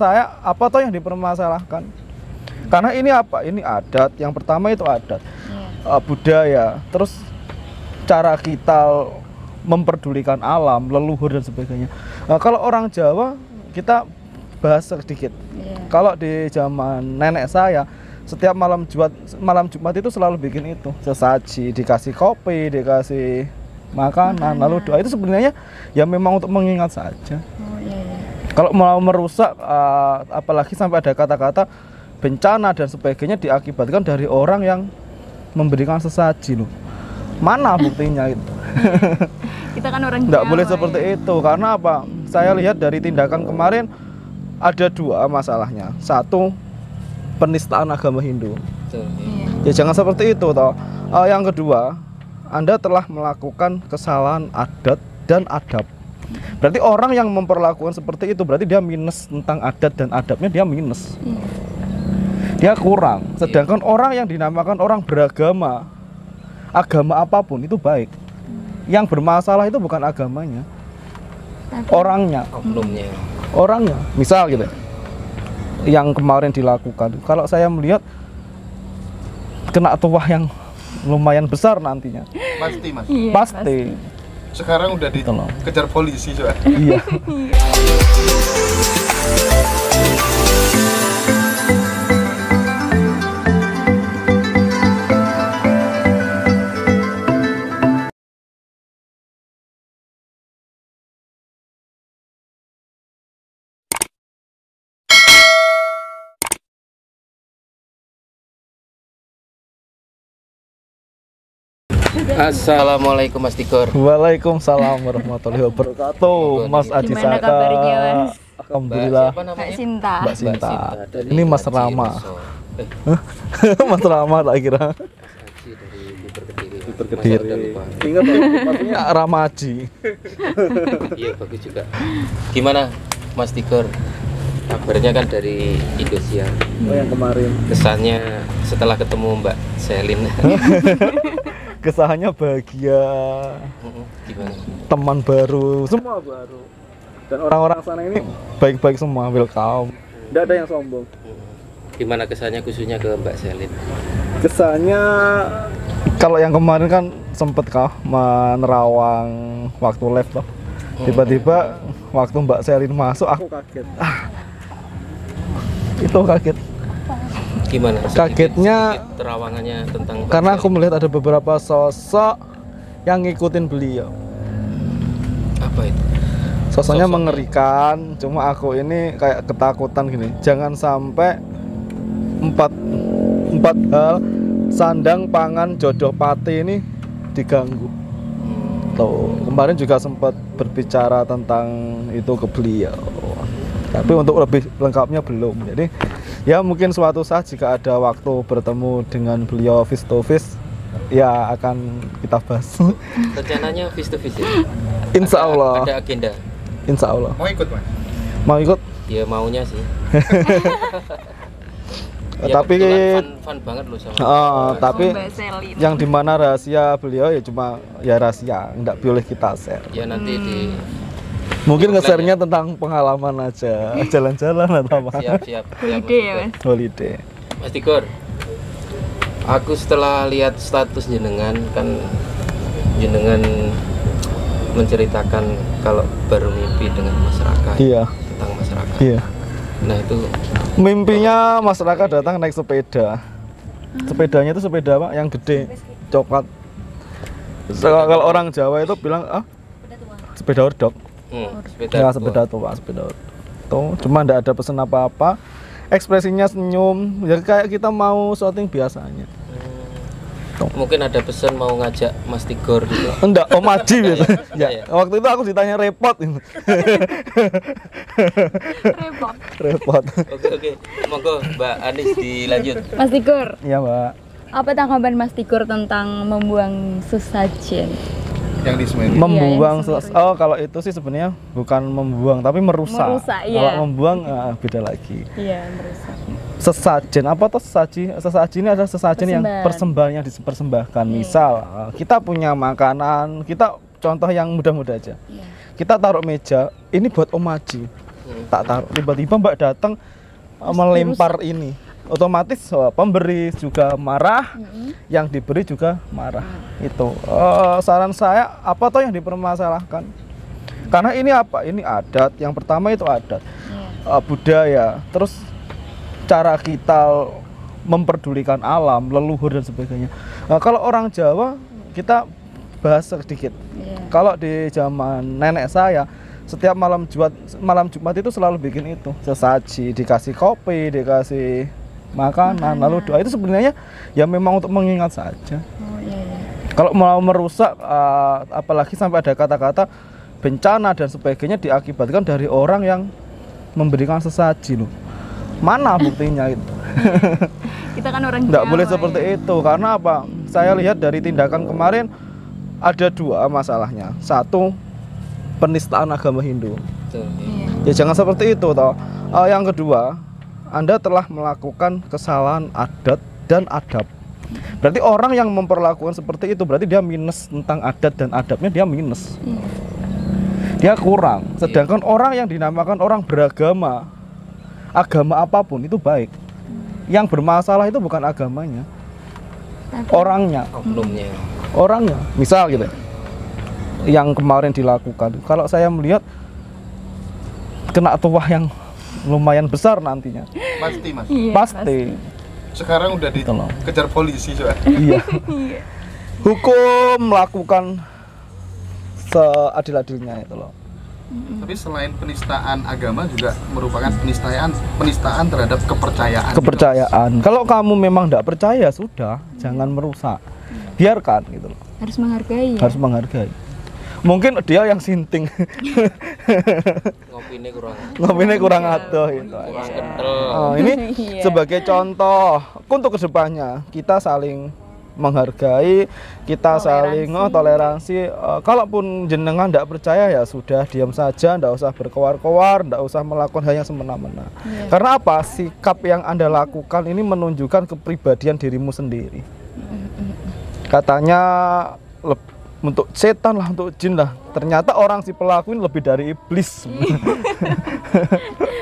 saya apa toh yang dipermasalahkan? Karena ini apa? Ini adat. Yang pertama itu adat, budaya, terus cara kita memperdulikan alam, leluhur dan sebagainya. Kalau orang Jawa kita bahas sedikit. Kalau di zaman nenek saya, setiap malam Jumat itu selalu bikin itu sesaji, dikasih kopi, dikasih makanan, lalu doa. Itu sebenarnya ya memang untuk mengingat saja. Kalau mau merusak, apalagi sampai ada kata-kata bencana dan sebagainya diakibatkan dari orang yang memberikan sesaji loh. Mana buktinya itu? Kita kan orang Nggak Jawa, boleh seperti itu. Karena apa? Saya lihat dari tindakan kemarin ada dua masalahnya. Satu, penistaan agama Hindu. Ya jangan seperti itu toh. Yang kedua, Anda telah melakukan kesalahan adat dan adab. Berarti orang yang memperlakukan seperti itu berarti dia minus tentang adat dan adabnya, dia minus. Dia kurang. Sedangkan orang yang dinamakan orang beragama, agama apapun itu baik. Yang bermasalah itu bukan agamanya, orangnya. Orangnya. Misal gitu. Yang kemarin dilakukan. Kalau saya melihat kena tuah yang lumayan besar nantinya. Pasti mas. Iya, Pasti. Sekarang udah dikejar polisi soalnya. Iya. Assalamualaikum Mas Tigor. Waalaikumsalam warahmatullahi wabarakatuh. Mas Aji Gimana Saka. kabarnya, Mas? Alhamdulillah. Mbak Sinta. Mbak Sinta. Ini Mas Rama. Mas Rama tak kira. Kediri. Ingat maksudnya Ramaji. Iya bagus juga. Gimana Mas Tigor? Kabarnya kan dari Indosiar. Oh yang kemarin. Kesannya setelah ketemu Mbak Selin. Kesannya bahagia. Gimana? Teman baru, semua baru. Dan orang-orang sana ini baik-baik semua, welcome. Tidak ada yang sombong. Gimana kesannya khususnya ke Mbak Selin? Kesannya kalau yang kemarin kan sempet menerawang waktu live toh. Tiba-tiba waktu Mbak Selin masuk aku kaget. Itu kaget. Gimana? Kagetnya terawangannya tentang karena aku melihat ada beberapa sosok yang ngikutin beliau. Apa itu? Sosoknya mengerikan, cuma aku ini kayak ketakutan gini. Jangan sampai empat hal sandang, pangan, jodoh, pati ini diganggu. Tuh, kemarin juga sempat berbicara tentang itu ke beliau. Tapi untuk lebih lengkapnya belum. Jadi ya mungkin suatu saat jika ada waktu bertemu dengan beliau face to face, ya akan kita bahas. Rencananya face to face ya? Insya Allah. Ada agenda? Insya Allah. Mau ikut mas? Mau ikut? Ya maunya sih. Ya, tapi fun banget loh sama. tapi Mbak Selin. yang dimana rahasia beliau ya cuma ya rahasia, nggak boleh kita share. Ya nanti di Mungkin nge-share-nya tentang pengalaman aja, jalan-jalan atau apa. siap. Holiday ya, Mas? Holiday. Mas Tigor, aku setelah lihat status jenengan kan jenengan menceritakan kalau baru mimpi dengan masyarakat. Iya. Tentang masyarakat. Iya. Nah itu Mimpinya masyarakat datang naik sepeda. Sepedanya itu sepeda Pak yang gede, coklat. Kalau orang Jawa itu bilang sepeda ordok. Ya sepeda tua, sepeda ordok. Tuh, cuma enggak ada pesan apa-apa. Ekspresinya senyum, ya kayak kita mau syuting biasanya. mungkin ada pesan mau ngajak Mas Tigor gitu. Enggak, Om Aji gitu. Ya. Waktu itu aku ditanya repot. Repot. Oke. Monggo Mbak Anis dilanjut. Mas Tigor, Iya, Mbak. apa tanggapan Mas Tigor tentang membuang sesajen? Yang di Semeru. Membuang yang Semeru. oh kalau itu sih sebenarnya bukan membuang tapi merusak. Merusak, iya. Kalau membuang beda lagi. Iya, merusak. Sesajen apa tuh sesaji? Sesaji ini adalah sesajen yang Persembahan. persembahan yang dipersembahkan. Misal kita punya makanan, kita contoh yang mudah-mudah aja. Iya. Kita taruh meja, ini buat Om Aji. tak taruh. Tiba-tiba Mbak datang melempar ini. Otomatis pemberi juga marah, yang diberi juga marah. Itu saran saya, apa toh yang dipermasalahkan? Karena ini apa? Ini adat. Yang pertama itu adat, budaya, terus cara kita memperdulikan alam, leluhur dan sebagainya. Kalau orang Jawa kita bahas sedikit. Kalau di zaman nenek saya, setiap malam Jumat itu selalu bikin itu sesaji, dikasih kopi, dikasih makanan, lalu doa. Itu sebenarnya ya memang untuk mengingat saja. Kalau mau merusak, apalagi sampai ada kata-kata bencana dan sebagainya diakibatkan dari orang yang memberikan sesaji loh. Mana buktinya itu? Kita kan orang Nggak Jawa, boleh seperti itu. Karena apa? Saya lihat dari tindakan kemarin ada dua masalahnya. Satu, penistaan agama Hindu. Ya jangan seperti itu toh. Yang kedua, Anda telah melakukan kesalahan adat dan adab. Berarti orang yang memperlakukan seperti itu berarti dia minus tentang adat dan adabnya, dia minus. Dia kurang. Sedangkan orang yang dinamakan orang beragama, agama apapun itu baik. Yang bermasalah itu bukan agamanya, orangnya. Orangnya. Misal gitu, yang kemarin dilakukan, kalau saya melihat kena tuah yang lumayan besar nantinya. Pasti mas. Pasti. Sekarang udah dikejar polisi soalnya. Iya. Hukum melakukan seadil-adilnya itu loh. Tapi selain penistaan agama juga merupakan penistaan terhadap kepercayaan. Kepercayaan. Kalau kamu memang tidak percaya, sudah, jangan merusak. Biarkan gitu loh. Harus menghargai. Ya? Harus menghargai. Mungkin dia yang sinting. Ngopinya kurang atuh gitu. Kurang kental. Ini sebagai contoh untuk kedepannya kita saling menghargai, kita saling toleransi. Kalaupun jenengan tidak percaya ya sudah, diam saja, tidak usah berkoar-koar, tidak usah melakukan hal yang semena-mena. Karena apa? Sikap yang Anda lakukan ini menunjukkan kepribadian dirimu sendiri. Katanya untuk setan lah, untuk jin lah. Ternyata orang si pelaku ini lebih dari iblis.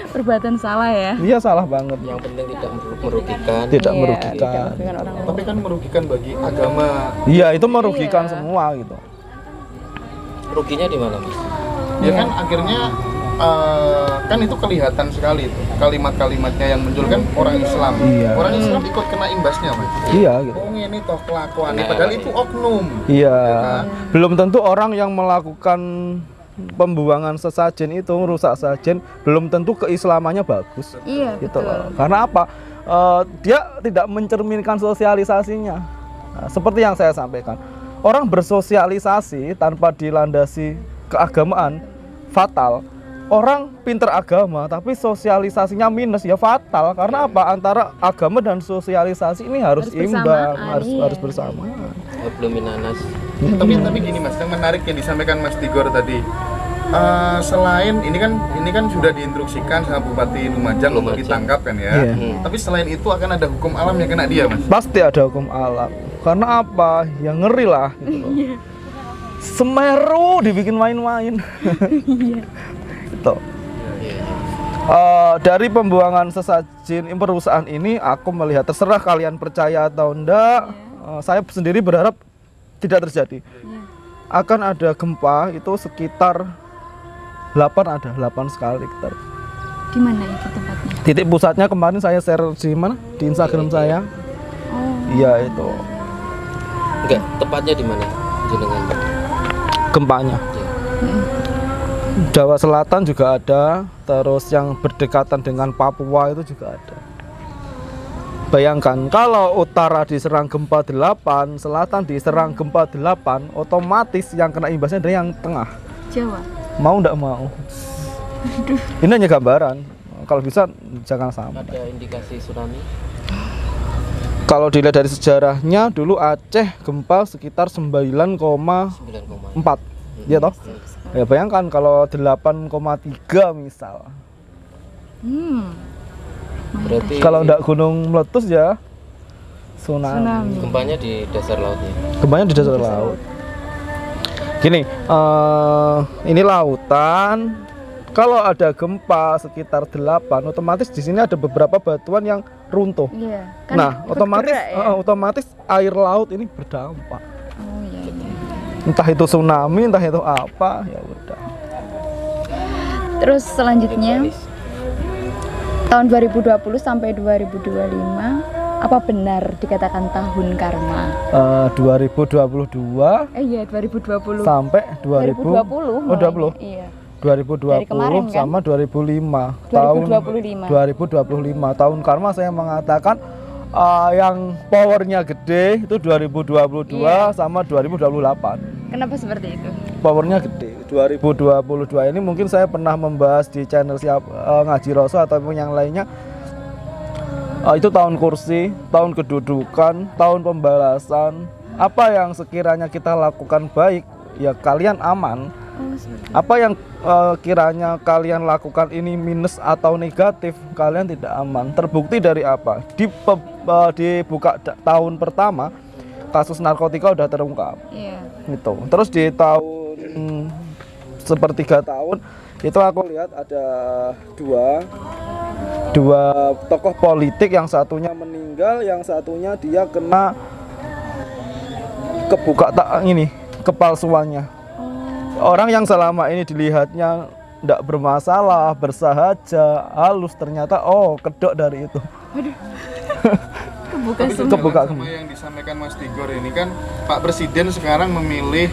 Perbuatan salah ya. Iya, salah banget. Yang penting tidak merugikan. Tidak Iya, merugikan. tidak merugikan orang lain. Tapi kan merugikan bagi agama. Iya, itu merugikan semua gitu. Ruginya di mana, Mas? Ya kan akhirnya kan itu kelihatan sekali itu kalimat-kalimatnya yang muncul kan orang Islam. Iya. Orang Islam ikut kena imbasnya, Mas. Iya gitu. Oh ini toh kelakuannya, padahal itu oknum. Iya. kan? Belum tentu orang yang melakukan pembuangan sesajen itu, merusak sajen, belum tentu keislamannya bagus. Iya, Gitu betul. loh. Karena apa? Dia tidak mencerminkan sosialisasinya. Nah, seperti yang saya sampaikan, orang bersosialisasi tanpa dilandasi keagamaan fatal. Orang pinter agama tapi sosialisasinya minus ya fatal. Karena apa? Antara agama dan sosialisasi ini harus imbang, harus bersamaan. Belum minanas. Tapi gini Mas, yang menarik yang disampaikan Mas Tigor tadi. Selain ini kan sudah diinstruksikan sama Bupati Lumajang untuk ditangkap kan ya. Iya. Tapi selain itu akan ada hukum alam yang kena dia, Mas. Pasti ada hukum alam. Karena apa? Ya ngeri lah gitu loh. Semeru dibikin main-main. Gitu. Dari pembuangan sesajen perusahaan ini, aku melihat, terserah kalian percaya atau enggak, saya sendiri berharap tidak terjadi. Akan ada gempa itu sekitar 8 sekali sekitar. Di mana itu tempatnya? Titik pusatnya kemarin saya share di mana? Di Instagram saya. Iya itu. Enggak, tepatnya di mana? Jenengan. Gempanya. Jawa Selatan juga ada, terus yang berdekatan dengan Papua itu juga ada. Bayangkan kalau utara diserang gempa 8, selatan diserang gempa 8, otomatis yang kena imbasnya dari yang tengah. Jawa. Mau ndak mau. Ini hanya gambaran. Kalau bisa jangan sampai. Ada indikasi tsunami? Kalau dilihat dari sejarahnya, dulu Aceh gempa sekitar 9,4. 9,4. Ya toh? Ya bayangkan kalau 8,3 misal. Berarti Kalau ndak gunung meletus ya tsunami. gempanya di dasar lautnya. Gempanya di dasar laut. Gini, ini lautan, Kalau ada gempa sekitar 8, otomatis di sini ada beberapa batuan yang runtuh. Iya. Nah, ikut otomatis gerak ya? otomatis air laut ini berdampak. Oh iya. Entah itu tsunami, entah itu apa, ya udah. Terus selanjutnya tahun 2020 sampai 2025 apa benar dikatakan tahun karma? 2022 Iya 2020 sampai 2020. 2020 Oh, 20. Iya. 2020 Dari kemarin, kan? sama 2005 2025. 2025 tahun karma saya mengatakan yang powernya gede itu 2022 Iya. sama 2028 Kenapa seperti itu? powernya gede. 2022 ini mungkin saya pernah membahas di channel Ngaji Roso ataupun yang lainnya. Itu tahun kursi, tahun kedudukan, tahun pembalasan. Apa yang sekiranya kita lakukan baik, ya kalian aman. Oh, seperti itu. Apa yang kiranya kalian lakukan ini minus atau negatif, kalian tidak aman. Terbukti dari apa? Di buka tahun pertama kasus narkotika udah terungkap. Iya. Gitu. Terus di tahun sepertiga tahun itu aku lihat ada dua tokoh politik, yang satunya meninggal, yang satunya dia kena kepalsuannya. Orang yang selama ini dilihatnya tidak bermasalah, bersahaja, halus, ternyata kedok dari itu. Kebuka Tapi semua. Kebuka sama yang disampaikan Mas Tigor ini kan Pak Presiden sekarang memilih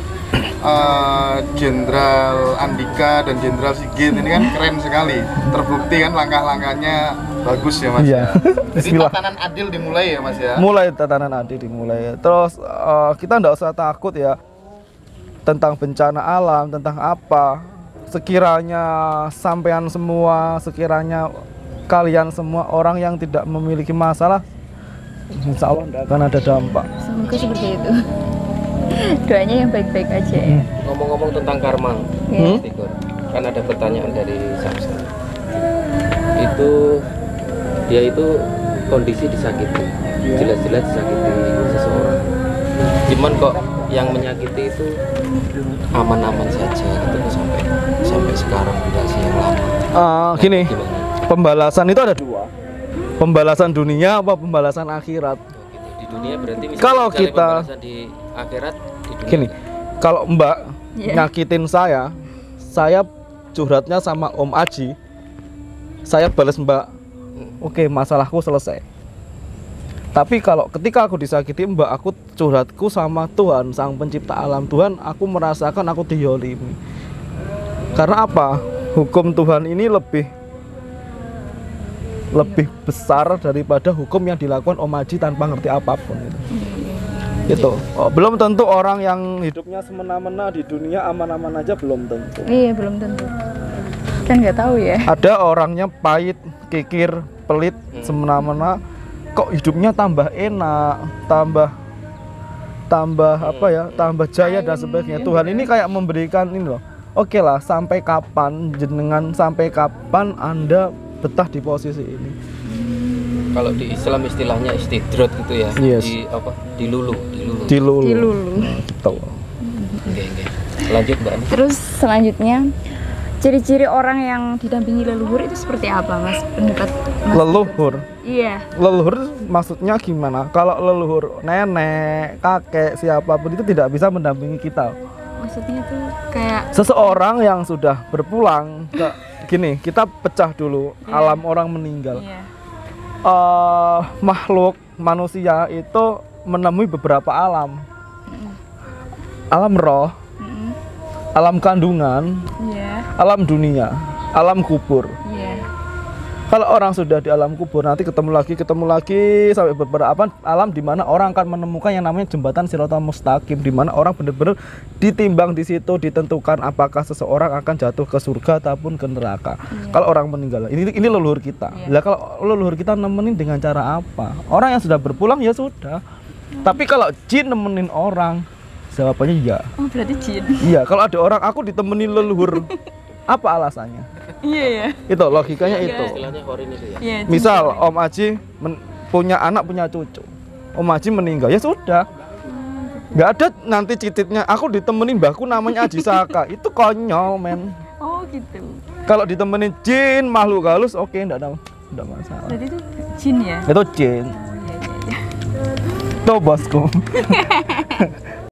Jenderal Andika dan Jenderal Sigit, ini kan keren sekali. Terbukti kan langkah-langkahnya bagus ya Mas. Iya. Ya. Jadi Bismillah. tatanan adil dimulai ya Mas ya. Mulai tatanan adil dimulai. Terus kita tidak usah takut ya tentang bencana alam, tentang apa. Sekiranya sampean semua, sekiranya kalian semua orang yang tidak memiliki masalah, insya Allah tidak akan ada dampak. Semoga seperti itu. Doanya yang baik-baik aja ya. Ngomong-ngomong tentang karma, Hmm? Mas Tigor, kan ada pertanyaan dari Samsul. Dia itu kondisi disakiti, jelas-jelas disakiti seseorang. Cuman kok yang menyakiti itu aman-aman saja gitu sampai sekarang dikasih yang lama. Gini, Gimana? pembalasan itu ada dua. Pembalasan dunia apa pembalasan akhirat? Gitu. Di dunia berarti Kalau misalnya kita- pembalasan di akhirat, di dunia Gini, kalau Mbak Iya. nyakitin saya curhatnya sama Om Aji, saya balas Mbak, oke, masalahku selesai. Tapi kalau ketika aku disakiti Mbak, aku curhatku sama Tuhan, Sang Pencipta alam. Tuhan, aku merasakan aku diyolimi. Karena apa? Hukum Tuhan ini lebih besar daripada hukum yang dilakukan Om Aji tanpa ngerti apapun itu. Gitu. Belum tentu orang yang hidupnya semena-mena di dunia aman-aman aja, belum tentu. Iya, belum tentu. Kan nggak tahu ya. Ada orangnya pahit, kikir, pelit, semena-mena, kok hidupnya tambah enak, tambah apa ya, tambah jaya dan sebagainya. Tuhan ini kayak memberikan ini loh. Oke lah, sampai kapan Anda betah di posisi ini? kalau di Islam istilahnya istidrot gitu ya. Yes. Dilulu. Dilulu. Gitu. Oke. Lanjut Mbak Ani. Terus selanjutnya ciri-ciri orang yang didampingi leluhur itu seperti apa Mas? Pendapat Mas? Leluhur. Iya. Leluhur maksudnya gimana? Kalau leluhur nenek, kakek, siapapun itu tidak bisa mendampingi kita. Maksudnya tuh kayak Seseorang yang sudah berpulang, gini, kita pecah dulu alam orang meninggal. iya. Makhluk manusia itu menemui beberapa alam. Alam roh, Mm-mm. alam kandungan, Iya. alam dunia, alam kubur. Iya. Kalau orang sudah di alam kubur, nanti ketemu lagi sampai beberapa alam di mana orang akan menemukan yang namanya jembatan Shiratal Mustaqim, di mana orang benar-benar ditimbang di situ, ditentukan apakah seseorang akan jatuh ke surga ataupun ke neraka. Kalau orang meninggal, ini leluhur kita. Lah kalau leluhur kita nemenin dengan cara apa? Orang yang sudah berpulang ya sudah. Tapi kalau jin nemenin orang, jawabannya iya. Oh, berarti jin. Iya, kalau ada orang aku ditemenin leluhur, apa alasannya? Iya ya. Itu logikanya itu. Istilahnya korin itu ya. Iya. Misal Om Aji punya anak, punya cucu, Om Aji meninggal, ya sudah, nggak ada nanti cititnya aku ditemenin mbahku namanya Aji Saka. Itu konyol men. Oh gitu. Kalau ditemenin jin makhluk halus, oke, enggak masalah. Berarti itu jin ya? Itu jin. Oh, iya, iya, iya. Tuh bosku.